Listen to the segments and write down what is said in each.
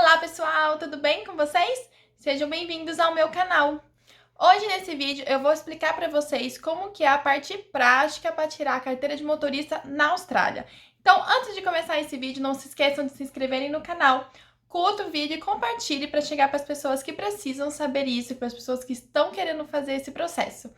Olá pessoal, tudo bem com vocês? Sejam bem-vindos ao meu canal. Hoje nesse vídeo eu vou explicar para vocês como que é a parte prática para tirar a carteira de motorista na Austrália. Então, antes de começar esse vídeo, não se esqueçam de se inscreverem no canal, curta o vídeo e compartilhe para chegar para as pessoas que precisam saber isso, para as pessoas que estão querendo fazer esse processo.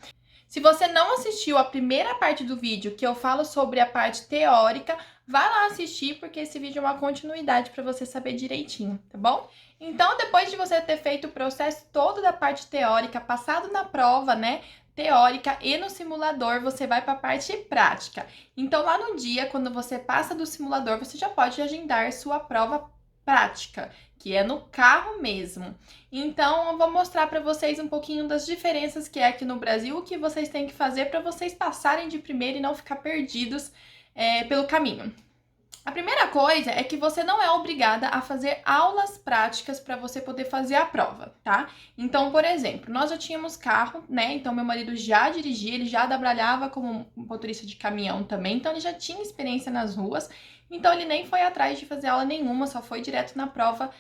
Se você não assistiu a primeira parte do vídeo, que eu falo sobre a parte teórica, vai lá assistir, porque esse vídeo é uma continuidade para você saber direitinho, tá bom? Então, depois de você ter feito o processo todo da parte teórica, passado na prova, né, teórica e no simulador, você vai para a parte prática. Então, lá no dia, quando você passa do simulador, você já pode agendar sua prova prática, que é no carro mesmo. Então, eu vou mostrar para vocês um pouquinho das diferenças que é aqui no Brasil, o que vocês têm que fazer para vocês passarem de primeira e não ficar perdidos pelo caminho. A primeira coisa é que você não é obrigada a fazer aulas práticas para você poder fazer a prova, tá? Então, por exemplo, nós já tínhamos carro, né? Então, meu marido já dirigia, ele já trabalhava como motorista de caminhão também, então ele já tinha experiência nas ruas, então ele nem foi atrás de fazer aula nenhuma, só foi direto na prova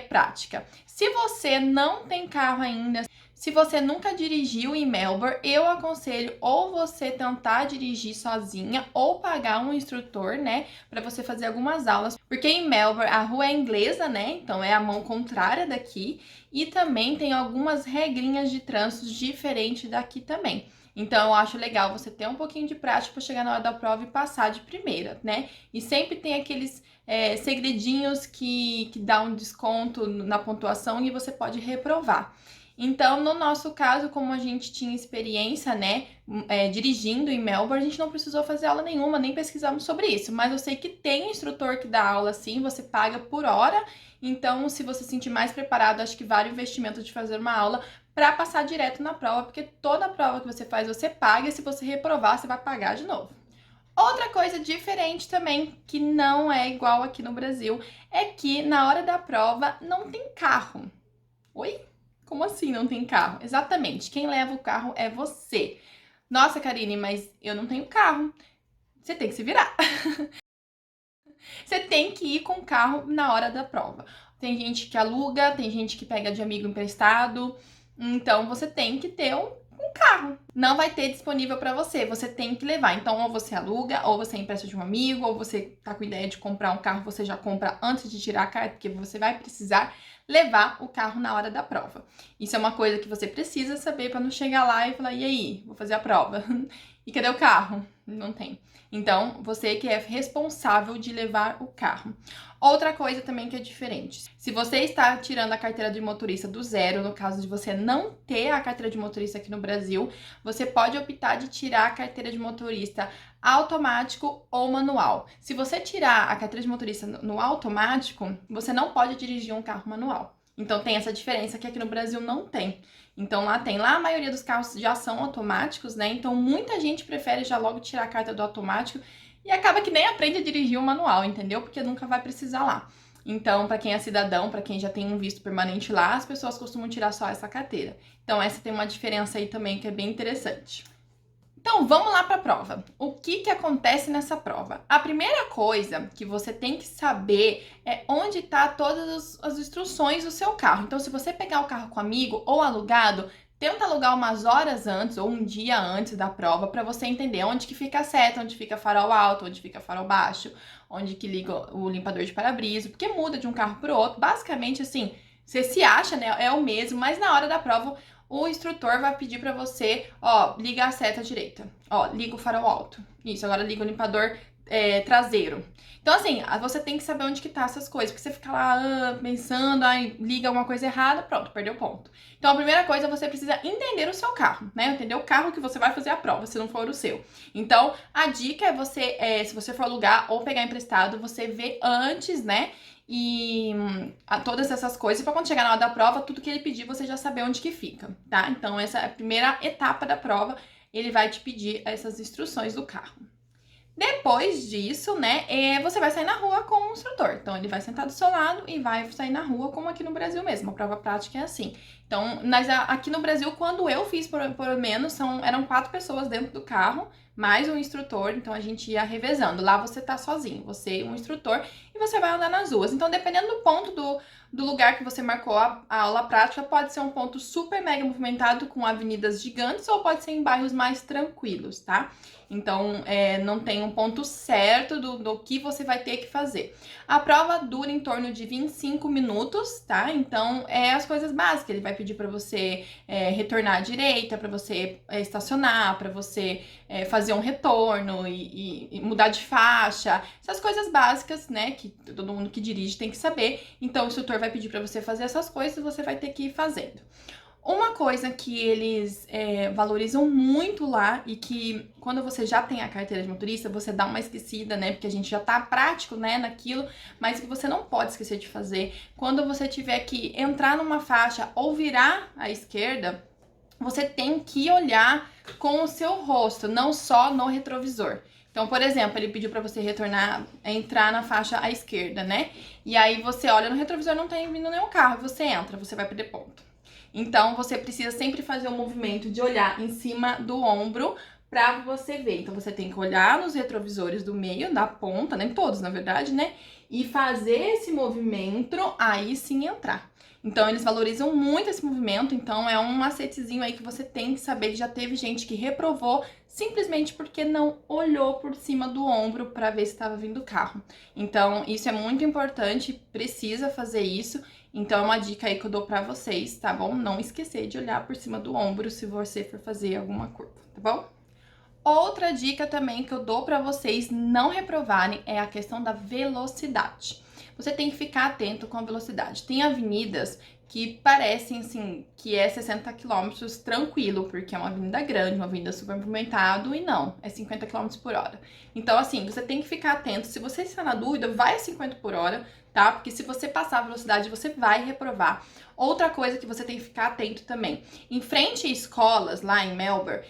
prática. Se você não tem carro ainda, se você nunca dirigiu em Melbourne, eu aconselho ou você tentar dirigir sozinha ou pagar um instrutor, né, para você fazer algumas aulas, porque em Melbourne a rua é inglesa, né, então é a mão contrária daqui, e também tem algumas regrinhas de trânsito diferentes daqui também. Então, eu acho legal você ter um pouquinho de prática para chegar na hora da prova e passar de primeira, né? E sempre tem aqueles segredinhos que dá um desconto na pontuação e você pode reprovar. Então, no nosso caso, como a gente tinha experiência, né, dirigindo em Melbourne, a gente não precisou fazer aula nenhuma, nem pesquisamos sobre isso. Mas eu sei que tem instrutor que dá aula sim, você paga por hora. Então, se você se sentir mais preparado, acho que vale o investimento de fazer uma aula para passar direto na prova, porque toda prova que você faz, você paga, e se você reprovar, você vai pagar de novo. Outra coisa diferente também, que não é igual aqui no Brasil, é que na hora da prova não tem carro. Oi? Como assim não tem carro? Exatamente, quem leva o carro é você. Nossa, Karine, mas eu não tenho carro. Você tem que se virar. Você tem que ir com o carro na hora da prova. Tem gente que aluga, tem gente que pega de amigo emprestado. Então, você tem que ter um carro. Não vai ter disponível para você, você tem que levar. Então, ou você aluga, ou você empresta de um amigo, ou você tá com ideia de comprar um carro, você já compra antes de tirar a carta, porque você vai precisar levar o carro na hora da prova. Isso é uma coisa que você precisa saber para não chegar lá e falar: e aí, vou fazer a prova. E cadê o carro? Não tem. Então, você que é responsável de levar o carro. Outra coisa também que é diferente. Se você está tirando a carteira de motorista do zero, no caso de você não ter a carteira de motorista aqui no Brasil, você pode optar de tirar a carteira de motorista automático ou manual. Se você tirar a carteira de motorista no automático, você não pode dirigir um carro manual. Então tem essa diferença que aqui no Brasil não tem. Então lá tem, lá a maioria dos carros já são automáticos, né? Então muita gente prefere já logo tirar a carta do automático e acaba que nem aprende a dirigir o manual, entendeu? Porque nunca vai precisar lá. Então, para quem é cidadão, para quem já tem um visto permanente lá, as pessoas costumam tirar só essa carteira. Então essa tem uma diferença aí também que é bem interessante. Então, vamos lá para a prova. O que acontece nessa prova? A primeira coisa que você tem que saber é onde tá todas as instruções do seu carro. Então, se você pegar o carro com amigo ou alugado, tenta alugar umas horas antes ou um dia antes da prova para você entender onde que fica a seta, onde fica farol alto, onde fica farol baixo, onde que liga o limpador de para-brisa, porque muda de um carro para o outro. Basicamente, assim, você se acha, né, é o mesmo, mas na hora da prova o instrutor vai pedir pra você, ó, liga a seta direita, ó, liga o farol alto. Isso, agora liga o limpador traseiro. Então, assim, você tem que saber onde que tá essas coisas, porque você fica lá pensando, aí liga alguma coisa errada, pronto, perdeu ponto. Então, a primeira coisa, você precisa entender o seu carro, né? Entender o carro que você vai fazer a prova, se não for o seu. Então, a dica é você, se você for alugar ou pegar emprestado, você vê antes, né? E todas essas coisas, para quando chegar na hora da prova, tudo que ele pedir, você já saber onde que fica, tá? Então, essa é a primeira etapa da prova, ele vai te pedir essas instruções do carro. Depois disso, né, você vai sair na rua com o instrutor. Então, ele vai sentar do seu lado e vai sair na rua, como aqui no Brasil mesmo. A prova prática é assim. Então, aqui no Brasil, quando eu fiz, por menos, eram 4 pessoas dentro do carro, mais um instrutor. Então, a gente ia revezando. Lá você tá sozinho, você e um instrutor. e você vai andar nas ruas. Então, dependendo do ponto do lugar que você marcou a aula prática, pode ser um ponto super mega movimentado com avenidas gigantes ou pode ser em bairros mais tranquilos, tá? Então, não tem um ponto certo do que você vai ter que fazer. A prova dura em torno de 25 minutos, tá? Então, as coisas básicas. Ele vai pedir para você retornar à direita, para você estacionar, para você fazer um retorno e mudar de faixa. Essas coisas básicas, né? Que todo mundo que dirige tem que saber. Então, o instrutor vai pedir para você fazer essas coisas e você vai ter que ir fazendo. Uma coisa que eles valorizam muito lá e que quando você já tem a carteira de motorista, você dá uma esquecida, né? Porque a gente já tá prático, né, naquilo, mas que você não pode esquecer de fazer. Quando você tiver que entrar numa faixa ou virar à esquerda, você tem que olhar com o seu rosto, não só no retrovisor. Então, por exemplo, ele pediu para você retornar, entrar na faixa à esquerda, né? E aí você olha no retrovisor, não tem vindo nenhum carro, você entra, você vai perder ponto. Então, você precisa sempre fazer o movimento de olhar em cima do ombro para você ver. Então, você tem que olhar nos retrovisores do meio, da ponta, nem todos, na verdade, né? E fazer esse movimento, aí sim entrar. Então, eles valorizam muito esse movimento, então é um macetezinho aí que você tem que saber que já teve gente que reprovou simplesmente porque não olhou por cima do ombro para ver se estava vindo o carro. Então, isso é muito importante, precisa fazer isso. Então, é uma dica aí que eu dou pra vocês, tá bom? Não esquecer de olhar por cima do ombro se você for fazer alguma curva, tá bom? Outra dica também que eu dou pra vocês não reprovarem é a questão da velocidade. Você tem que ficar atento com a velocidade. Tem avenidas que parecem, assim, que é 60 km tranquilo, porque é uma avenida grande, uma avenida super movimentada, e não, é 50 km por hora. Então, assim, você tem que ficar atento. Se você está na dúvida, vai a 50 por hora, tá? Porque se você passar a velocidade, você vai reprovar. Outra coisa que você tem que ficar atento também, em frente a escolas lá em Melbourne,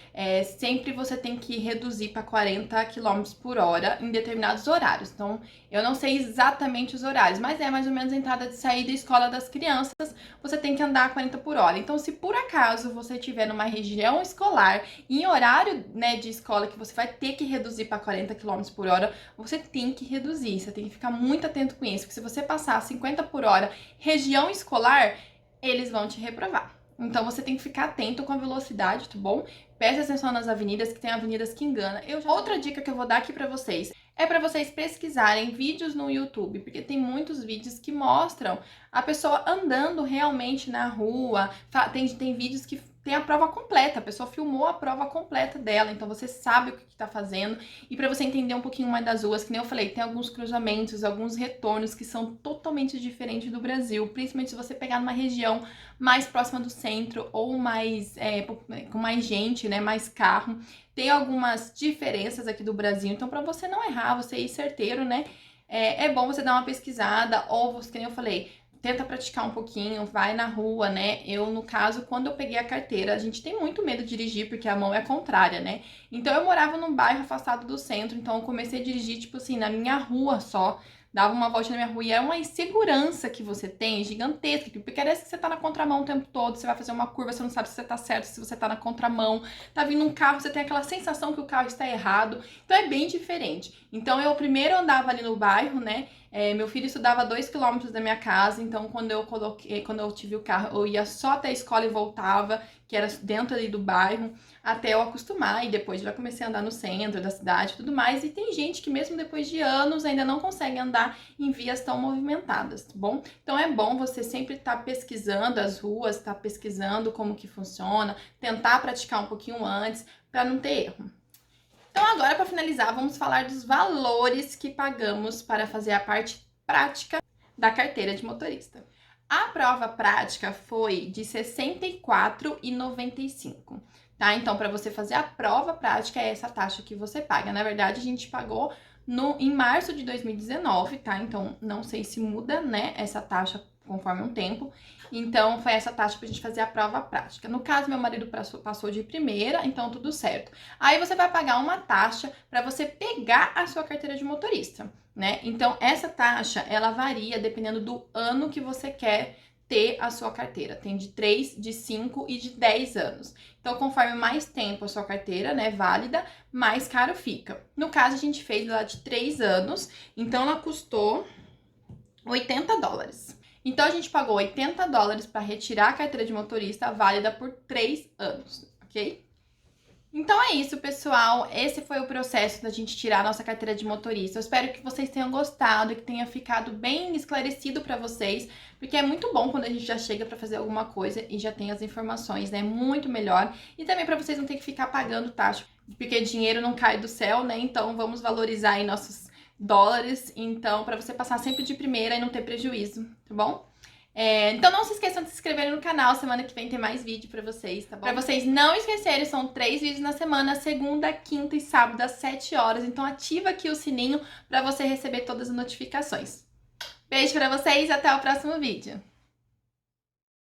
sempre você tem que reduzir para 40 km por hora em determinados horários. Então, eu não sei exatamente os horários, mas é mais ou menos a entrada de saída da escola das crianças, você tem que andar a 40 por hora. Então, se por acaso você estiver numa região escolar, em horário, né, de escola que você vai ter que reduzir para 40 km por hora, você tem que reduzir, você tem que ficar muito atento com isso, porque se você passar 50 por hora, região escolar, eles vão te reprovar. Então você tem que ficar atento com a velocidade, tá bom? Preste atenção nas avenidas, que tem avenidas que enganam. Outra dica que eu vou dar aqui pra vocês é para vocês pesquisarem vídeos no YouTube, porque tem muitos vídeos que mostram a pessoa andando realmente na rua. Tem vídeos que tem a prova completa, a pessoa filmou a prova completa dela, então você sabe o que tá fazendo. E para você entender um pouquinho mais das ruas, que nem eu falei, tem alguns cruzamentos, alguns retornos que são totalmente diferentes do Brasil, principalmente se você pegar numa região mais próxima do centro ou mais com mais gente, né, mais carro. Tem algumas diferenças aqui do Brasil, então para você não errar, você ir certeiro, né, é bom você dar uma pesquisada, ou você, como eu falei, tenta praticar um pouquinho, vai na rua, né? Eu, no caso, quando eu peguei a carteira, a gente tem muito medo de dirigir porque a mão é contrária, né? Então eu morava num bairro afastado do centro, então eu comecei a dirigir, tipo assim, na minha rua só. Dava uma volta na minha rua e é uma insegurança que você tem, gigantesca, porque parece que você tá na contramão o tempo todo, você vai fazer uma curva, você não sabe se você tá certo, se você tá na contramão, tá vindo um carro, você tem aquela sensação que o carro está errado, então é bem diferente. Então eu primeiro andava ali no bairro, né, meu filho estudava a 2 km da minha casa, então quando eu tive o carro, eu ia só até a escola e voltava, que era dentro ali do bairro, até eu acostumar, e depois já comecei a andar no centro da cidade e tudo mais, e tem gente que mesmo depois de anos ainda não consegue andar em vias tão movimentadas, tá bom? Então é bom você sempre estar pesquisando as ruas, estar pesquisando como que funciona, tentar praticar um pouquinho antes, para não ter erro. Então agora, para finalizar, vamos falar dos valores que pagamos para fazer a parte prática da carteira de motorista. A prova prática foi de R$ 64,95. Tá? Então, para você fazer a prova prática, é essa taxa que você paga. Na verdade, a gente pagou em março de 2019, tá? Então, não sei se muda, né, essa taxa conforme um tempo. Então, foi essa taxa pra gente fazer a prova prática. No caso, meu marido passou de primeira, então tudo certo. Aí você vai pagar uma taxa para você pegar a sua carteira de motorista, né? Então, essa taxa, ela varia dependendo do ano que você quer ter a sua carteira. Tem de 3, de 5 e de 10 anos. Então, conforme mais tempo a sua carteira, né, válida, mais caro fica. No caso, a gente fez lá de 3 anos, então ela custou US$ 80. Então, a gente pagou US$ 80 para retirar a carteira de motorista válida por 3 anos, ok? Então é isso, pessoal. Esse foi o processo da gente tirar a nossa carteira de motorista. Eu espero que vocês tenham gostado e que tenha ficado bem esclarecido para vocês, porque é muito bom quando a gente já chega para fazer alguma coisa e já tem as informações, né? Muito melhor. E também para vocês não terem que ficar pagando taxa, porque dinheiro não cai do céu, né? Então vamos valorizar aí nossos dólares, então para você passar sempre de primeira e não ter prejuízo, tá bom? Então não se esqueçam de se inscreverem no canal, semana que vem tem mais vídeo pra vocês, tá bom? Pra vocês não esquecerem, são 3 vídeos na semana, segunda, quinta e sábado às 7 horas. Então ativa aqui o sininho pra você receber todas as notificações. Beijo pra vocês e até o próximo vídeo.